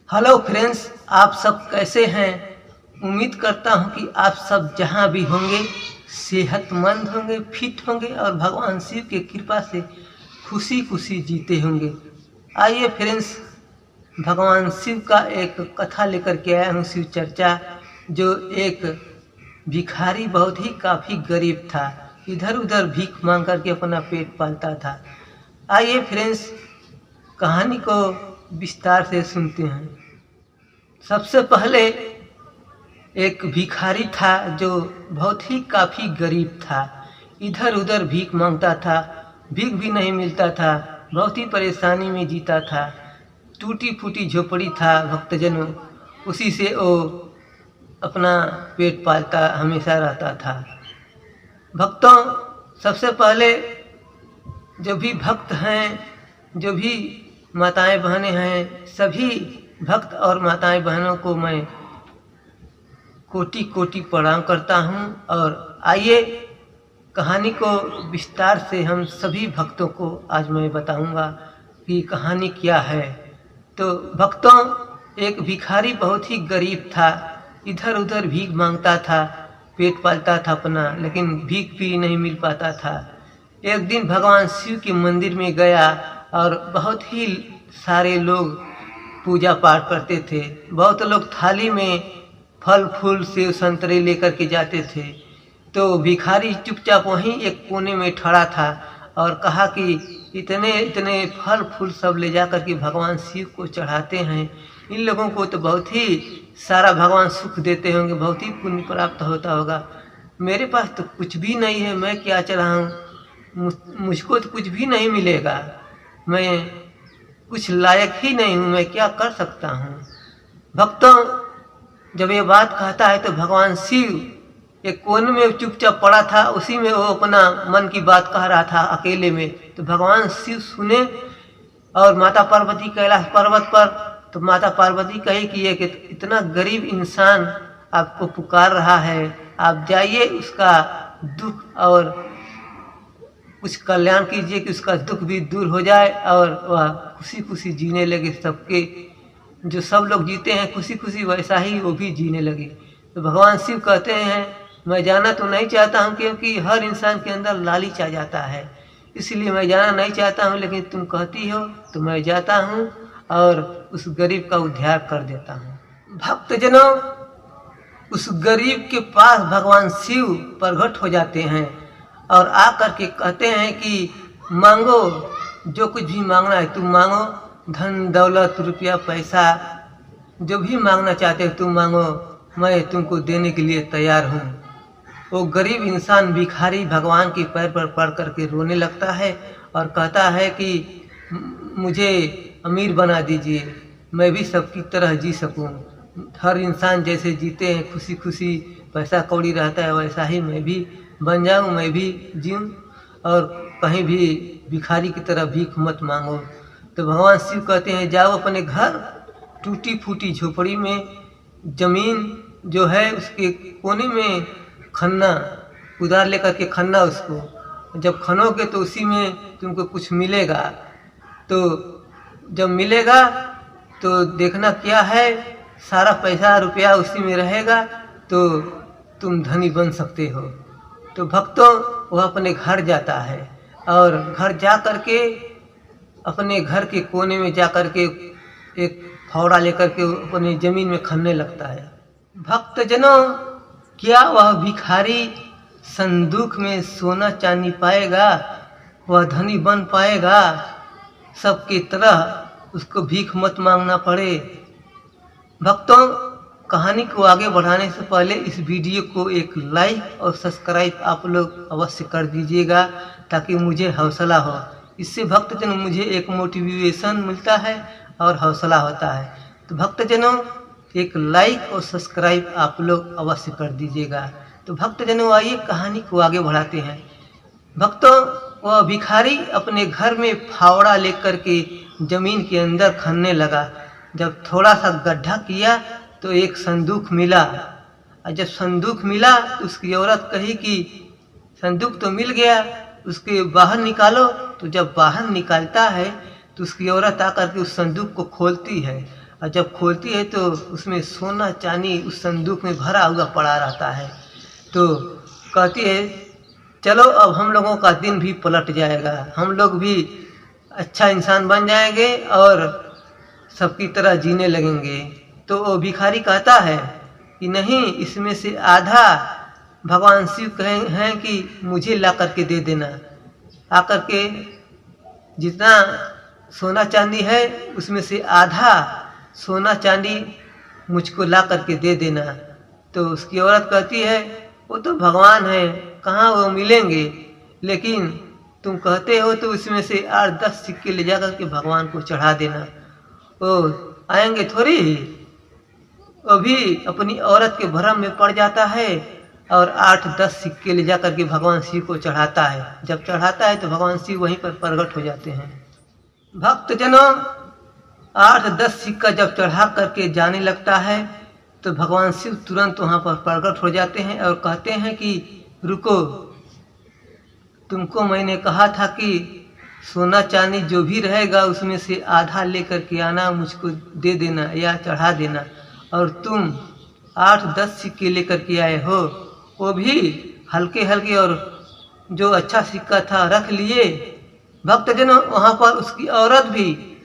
Hello friends, आप सब कैसे हैं। उम्मीद करता हूं कि आप सब जहां भी होंगे सेहतमंद होंगे, फिट होंगे और भगवान शिव की कृपा से खुशी खुशी जीते होंगे। आइए फ्रेंड्स, भगवान शिव का एक कथा लेकर के आया हूं, शिव चर्चा। जो एक भिखारी बहुत ही काफ़ी गरीब था, इधर उधर भीख मांग करके अपना पेट पालता था। आइए फ्रेंड्स, कहानी को विस्तार से सुनते हैं। सबसे पहले एक भिखारी था जो बहुत ही काफ़ी गरीब था, इधर उधर भीख मांगता था, भीख भी नहीं मिलता था, बहुत ही परेशानी में जीता था। टूटी फूटी झोपड़ी था भक्तजनों, उसी से वो अपना पेट पालता हमेशा रहता था। भक्तों, सबसे पहले जो भी भक्त हैं, जो भी माताएं बहनें हैं, सभी भक्त और माताएं बहनों को मैं कोटि कोटि प्रणाम करता हूं। और आइए कहानी को विस्तार से हम सभी भक्तों को आज मैं बताऊंगा कि कहानी क्या है। तो भक्तों, एक भिखारी बहुत ही गरीब था, इधर उधर भीख मांगता था, पेट पालता था अपना, लेकिन भीख भी नहीं मिल पाता था। एक दिन भगवान शिव के मंदिर में गया और बहुत ही सारे लोग पूजा पाठ करते थे। बहुत लोग थाली में फल फूल सेब संतरे लेकर के जाते थे। तो भिखारी चुपचाप वहीं एक कोने में खड़ा था और कहा कि इतने इतने फल फूल सब ले जा कर के भगवान शिव को चढ़ाते हैं, इन लोगों को तो बहुत ही सारा भगवान सुख देते होंगे, बहुत ही पुण्य प्राप्त होता होगा। मेरे पास तो कुछ भी नहीं है, मैं क्या चढ़ाऊँ, मुझको तो कुछ भी नहीं मिलेगा, मैं कुछ लायक ही नहीं हूँ, मैं क्या कर सकता हूँ। भक्तों, जब ये बात कहता है तो भगवान शिव एक कोने में चुपचाप पड़ा था, उसी में वो अपना मन की बात कह रहा था अकेले में। तो भगवान शिव सुने और माता पार्वती कैलाश पर्वत पर, तो माता पार्वती कही कि ये इतना गरीब इंसान आपको पुकार रहा है, आप जाइए उसका दुख और कुछ कल्याण कीजिए कि उसका दुख भी दूर हो जाए और वह खुशी खुशी जीने लगे। सबके जो सब लोग जीते हैं खुशी खुशी, वैसा ही वो भी जीने लगे। तो भगवान शिव कहते हैं, मैं जाना तो नहीं चाहता हूँ, क्योंकि हर इंसान के अंदर लालच आ जाता है, इसलिए मैं जाना नहीं चाहता हूँ, लेकिन तुम कहती हो तो मैं जाता हूँ और उस गरीब का उद्धार कर देता हूँ। भक्तजनों, उस गरीब के पास भगवान शिव प्रकट हो जाते हैं और आ करके कहते हैं कि मांगो, जो कुछ भी मांगना है तुम मांगो, धन दौलत रुपया पैसा जो भी मांगना चाहते हो तुम मांगो, मैं तुमको देने के लिए तैयार हूँ। वो गरीब इंसान भिखारी भगवान के पैर पर पड़ करके रोने लगता है और कहता है कि मुझे अमीर बना दीजिए, मैं भी सबकी तरह जी सकूं, हर इंसान जैसे जीते हैं खुशी खुशी, पैसा कौड़ी रहता है, वैसा ही मैं भी बन जाऊं, मैं भी जीऊं और कहीं भी भिखारी की तरह भीख मत मांगो। तो भगवान शिव कहते हैं, जाओ अपने घर, टूटी फूटी झोपड़ी में जमीन जो है उसके कोने में खन्ना उधार लेकर के खन्ना उसको, जब खनोगे तो उसी में तुमको कुछ मिलेगा। तो जब मिलेगा तो देखना क्या है, सारा पैसा रुपया उसी में रहेगा तो तुम धनी बन सकते हो। तो भक्तों, वह अपने घर जाता है और घर जा करके अपने घर के कोने में जा करके एक फावड़ा लेकर के अपनी ज़मीन में खनने लगता है। भक्तजनों, क्या वह भिखारी संदूक में सोना चांदी पाएगा, वह धनी बन पाएगा, सबकी तरह उसको भीख मत मांगना पड़े। भक्तों, कहानी को आगे बढ़ाने से पहले इस वीडियो को एक लाइक और सब्सक्राइब आप लोग अवश्य कर दीजिएगा, ताकि मुझे हौसला हो। इससे भक्तजनों मुझे एक मोटिवेशन मिलता है और हौसला होता है। तो भक्तजनों, एक लाइक और सब्सक्राइब आप लोग अवश्य कर दीजिएगा। तो भक्तजनों, आइए कहानी को आगे बढ़ाते हैं। भक्तों, वह भिखारी अपने घर में फावड़ा लेकर के जमीन के अंदर खनने लगा। जब थोड़ा सा गड्ढा किया तो एक संदूक मिला, और जब संदूक मिला तो उसकी औरत कही कि संदूक तो मिल गया, उसके बाहर निकालो। तो जब बाहर निकालता है तो उसकी औरत आकर के उस संदूक को खोलती है और जब खोलती है तो उसमें सोना चांदी उस संदूक में भरा हुआ पड़ा रहता है। तो कहती है चलो अब हम लोगों का दिन भी पलट जाएगा, हम लोग भी अच्छा इंसान बन जाएंगे और सबकी तरह जीने लगेंगे। तो वो भिखारी कहता है कि नहीं, इसमें से आधा भगवान शिव कहे हैं कि मुझे ला करके दे देना, आकर के जितना सोना चांदी है उसमें से आधा सोना चांदी मुझको ला करके दे देना। तो उसकी औरत कहती है वो तो भगवान है, कहाँ वो मिलेंगे, लेकिन तुम कहते हो तो उसमें से 8-10 सिक्के ले जा करके भगवान को चढ़ा देना, वो आएंगे थोड़ी ही। वो भी अपनी औरत के भ्रम में पड़ जाता है और 8-10 सिक्के ले जा करके भगवान शिव को चढ़ाता है। जब चढ़ाता है तो भगवान शिव वहीं पर प्रकट हो जाते हैं। भक्तजनों, 8-10 सिक्का जब चढ़ा करके जाने लगता है तो भगवान शिव तुरंत वहाँ पर प्रकट हो जाते हैं और कहते हैं कि रुको, तुमको मैंने कहा था कि सोना चांदी जो भी रहेगा उसमें से आधा लेकर के आना, मुझको दे देना या चढ़ा देना, और तुम 8-10 सिक्के लेकर के आए हो, वो भी हल्के हल्के, और जो अच्छा सिक्का था रख लिए। भक्तजनों, वहाँ पर उसकी औरत भी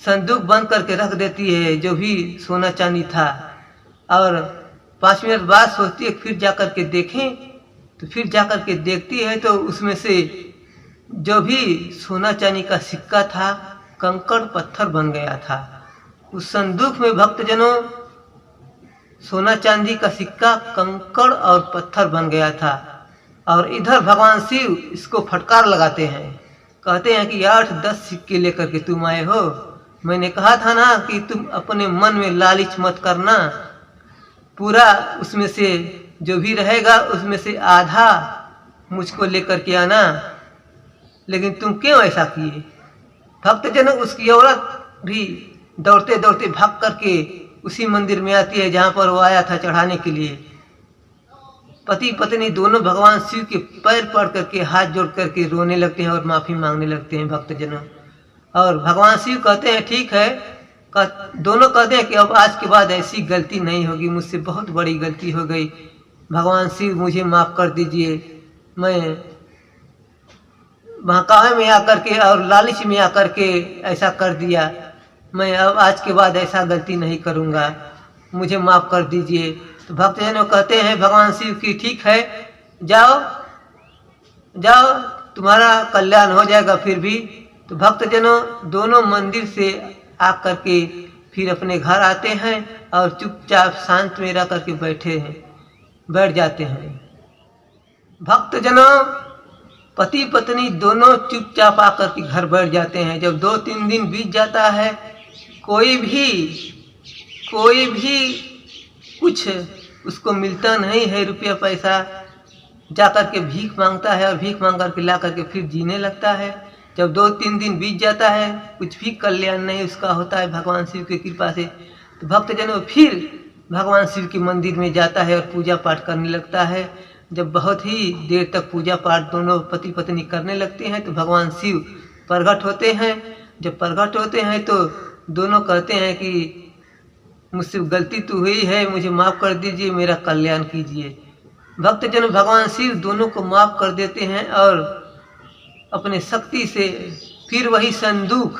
संदूक बंद करके रख देती है जो भी सोना चांदी था, और 5 मिनट बाद सोचती है फिर जा कर के देखें, तो फिर जा कर के देखती है तो उसमें से जो भी सोना चांदी का सिक्का था कंकड़ पत्थर बन गया था। उस संदूक में भक्तजनों सोना चांदी का सिक्का कंकड़ और पत्थर बन गया था। और इधर भगवान शिव इसको फटकार लगाते हैं, कहते हैं कि 8-10 सिक्के लेकर के तुम आए हो, मैंने कहा था ना कि तुम अपने मन में लालच मत करना, पूरा उसमें से जो भी रहेगा उसमें से आधा मुझको लेकर के आना, लेकिन तुम क्यों ऐसा किए। भक्तजनों, उसकी औरत भी दौड़ते दौड़ते भाग करके उसी मंदिर में आती है जहाँ पर वो आया था चढ़ाने के लिए। पति पत्नी दोनों भगवान शिव के पैर पड़ करके हाथ जोड़ करके रोने लगते हैं और माफ़ी मांगने लगते हैं भक्तजनों। और भगवान शिव कहते हैं ठीक है, दोनों कहते हैं कि अब आज के बाद ऐसी गलती नहीं होगी, मुझसे बहुत बड़ी गलती हो गई, भगवान शिव मुझे माफ़ कर दीजिए, मैं बहकावे में आकर के और लालच में आकर के ऐसा कर दिया, मैं अब आज के बाद ऐसा गलती नहीं करूँगा, मुझे माफ़ कर दीजिए। तो भक्तजनों कहते हैं भगवान शिव की ठीक है, जाओ जाओ, तुम्हारा कल्याण हो जाएगा फिर भी। तो भक्तजनों दोनों मंदिर से आकर के फिर अपने घर आते हैं और चुपचाप शांत में रह करके बैठ जाते हैं। भक्तजनों पति पत्नी दोनों चुपचाप आकर के घर बैठ जाते हैं। जब 2-3 दिन बीत जाता है, कोई भी कुछ उसको मिलता नहीं है, रुपया पैसा, जा कर के भीख मांगता है और भीख मांग करके ला करके फिर जीने लगता है। जब 2-3 दिन बीत जाता है, कुछ भी कल्याण नहीं उसका होता है भगवान शिव की कृपा से, तो भक्तजनों फिर भगवान शिव के मंदिर में जाता है और पूजा पाठ करने लगता है। जब बहुत ही देर तक पूजा पाठ दोनों पति पत्नी करने लगते हैं तो भगवान शिव प्रकट होते हैं। जब प्रकट होते हैं तो दोनों कहते हैं कि मुझसे गलती तो हुई है, मुझे माफ़ कर दीजिए, मेरा कल्याण कीजिए। भक्तजन भगवान शिव दोनों को माफ़ कर देते हैं और अपने शक्ति से फिर वही संदूक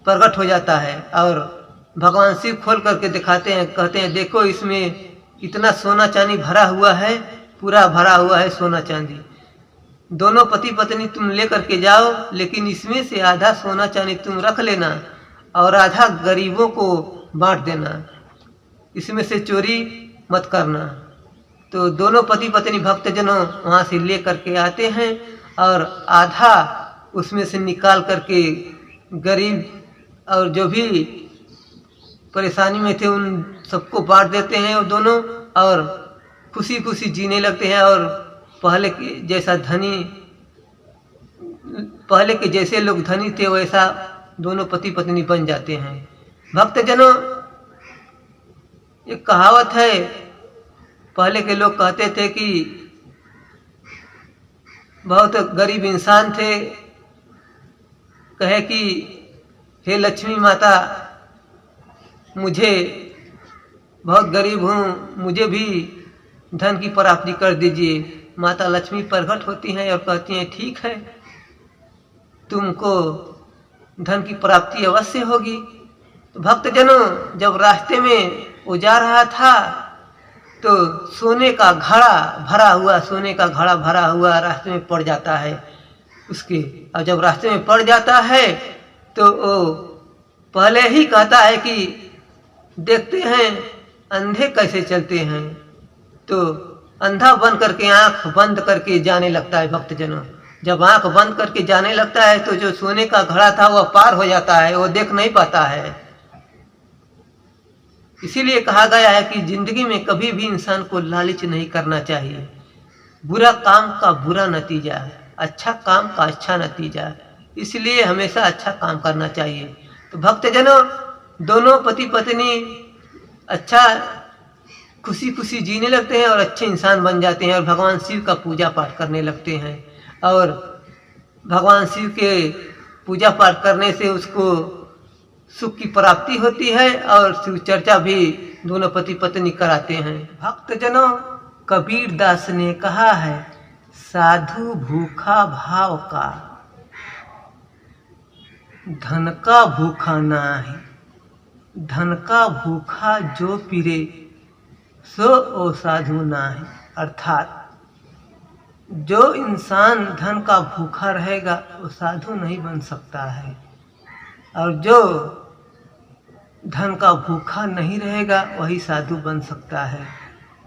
प्रकट हो जाता है और भगवान शिव खोल करके दिखाते हैं, कहते हैं देखो इसमें इतना सोना चांदी भरा हुआ है, पूरा भरा हुआ है सोना चांदी, दोनों पति पत्नी तुम लेकर के जाओ, लेकिन इसमें से आधा सोना चांदी तुम रख लेना और आधा गरीबों को बांट देना, इसमें से चोरी मत करना। तो दोनों पति पत्नी भक्तजनों वहाँ से ले करके आते हैं और आधा उसमें से निकाल करके गरीब और जो भी परेशानी में थे उन सबको बांट देते हैं वो दोनों, और खुशी खुशी जीने लगते हैं और पहले के जैसे लोग धनी थे वैसा दोनों पति पत्नी बन जाते हैं। भक्तजनों एक कहावत है, पहले के लोग कहते थे कि बहुत गरीब इंसान थे, कहे कि हे लक्ष्मी माता, मुझे बहुत गरीब हूँ, मुझे भी धन की प्राप्ति कर दीजिए। माता लक्ष्मी प्रकट होती हैं और कहती हैं ठीक है, तुमको धन की प्राप्ति अवश्य होगी। तो भक्तजनों, जब रास्ते में वो जा रहा था तो सोने का घड़ा भरा हुआ रास्ते में पड़ जाता है उसके। और जब रास्ते में पड़ जाता है तो वो पहले ही कहता है कि देखते हैं अंधे कैसे चलते हैं। तो अंधा बन करके आंख बंद करके जाने लगता है। भक्तजनों, जब आंख बंद करके जाने लगता है तो जो सोने का घड़ा था वह पार हो जाता है, वो देख नहीं पाता है। इसीलिए कहा गया है कि जिंदगी में कभी भी इंसान को लालच नहीं करना चाहिए। बुरा काम का बुरा नतीजा, अच्छा काम का अच्छा नतीजा, इसलिए हमेशा अच्छा काम करना चाहिए। तो भक्तजनों, दोनों पति पत्नी अच्छा खुशी खुशी जीने लगते हैं और अच्छे इंसान बन जाते हैं और भगवान शिव का पूजा पाठ करने लगते हैं। और भगवान शिव के पूजा पाठ करने से उसको सुख की प्राप्ति होती है और शिव चर्चा भी दोनों पति पत्नी कराते हैं। भक्तजनों, कबीर दास ने कहा है, साधु भूखा भाव का, धन का भूखा नाही। धन का भूखा जो पीरे, सो ओ साधु नाही। अर्थात जो इंसान धन का भूखा रहेगा वो साधु नहीं बन सकता है, और जो धन का भूखा नहीं रहेगा वही साधु बन सकता है।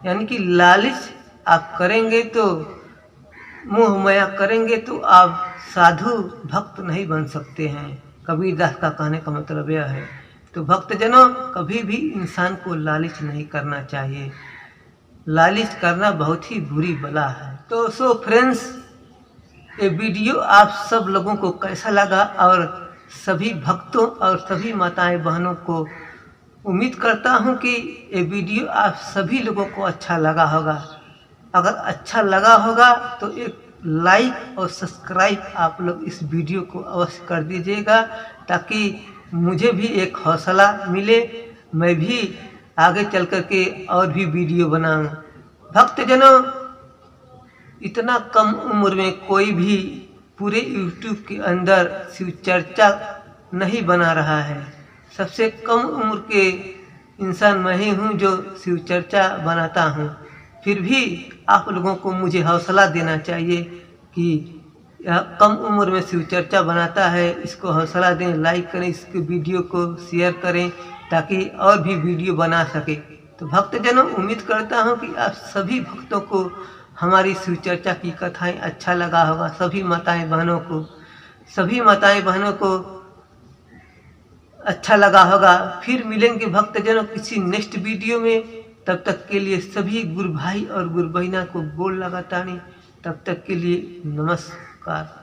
यानी कि लालच आप करेंगे तो, मोह माया करेंगे तो आप साधु भक्त नहीं बन सकते हैं। कबीर दास का कहने का मतलब यह है। तो भक्तजनों, कभी भी इंसान को लालच नहीं करना चाहिए। लालच करना बहुत ही बुरी बला है। तो सो फ्रेंड्स, ये वीडियो आप सब लोगों को कैसा लगा, और सभी भक्तों और सभी माताएं बहनों को उम्मीद करता हूं कि ये वीडियो आप सभी लोगों को अच्छा लगा होगा। अगर अच्छा लगा होगा तो एक लाइक और सब्सक्राइब आप लोग इस वीडियो को अवश्य कर दीजिएगा, ताकि मुझे भी एक हौसला मिले, मैं भी आगे चल कर के और भी वीडियो बनाऊं। भक्तजनों, इतना कम उम्र में कोई भी पूरे YouTube के अंदर शिव चर्चा नहीं बना रहा है। सबसे कम उम्र के इंसान मैं ही हूँ जो शिव चर्चा बनाता हूँ। फिर भी आप लोगों को मुझे हौसला देना चाहिए कि यह कम उम्र में शिव चर्चा बनाता है, इसको हौसला दें, लाइक करें, इसके वीडियो को शेयर करें ताकि और भी वीडियो बना सके। तो भक्तजनों, उम्मीद करता हूँ कि आप सभी भक्तों को हमारी शिव चर्चा की कथाएं अच्छा लगा होगा। सभी माताएं बहनों को अच्छा लगा होगा। फिर मिलेंगे भक्तजनों किसी नेक्स्ट वीडियो में। तब तक के लिए सभी गुरु भाई और गुरु बहिना को गोड़ लगातानी। तब तक के लिए नमस्कार।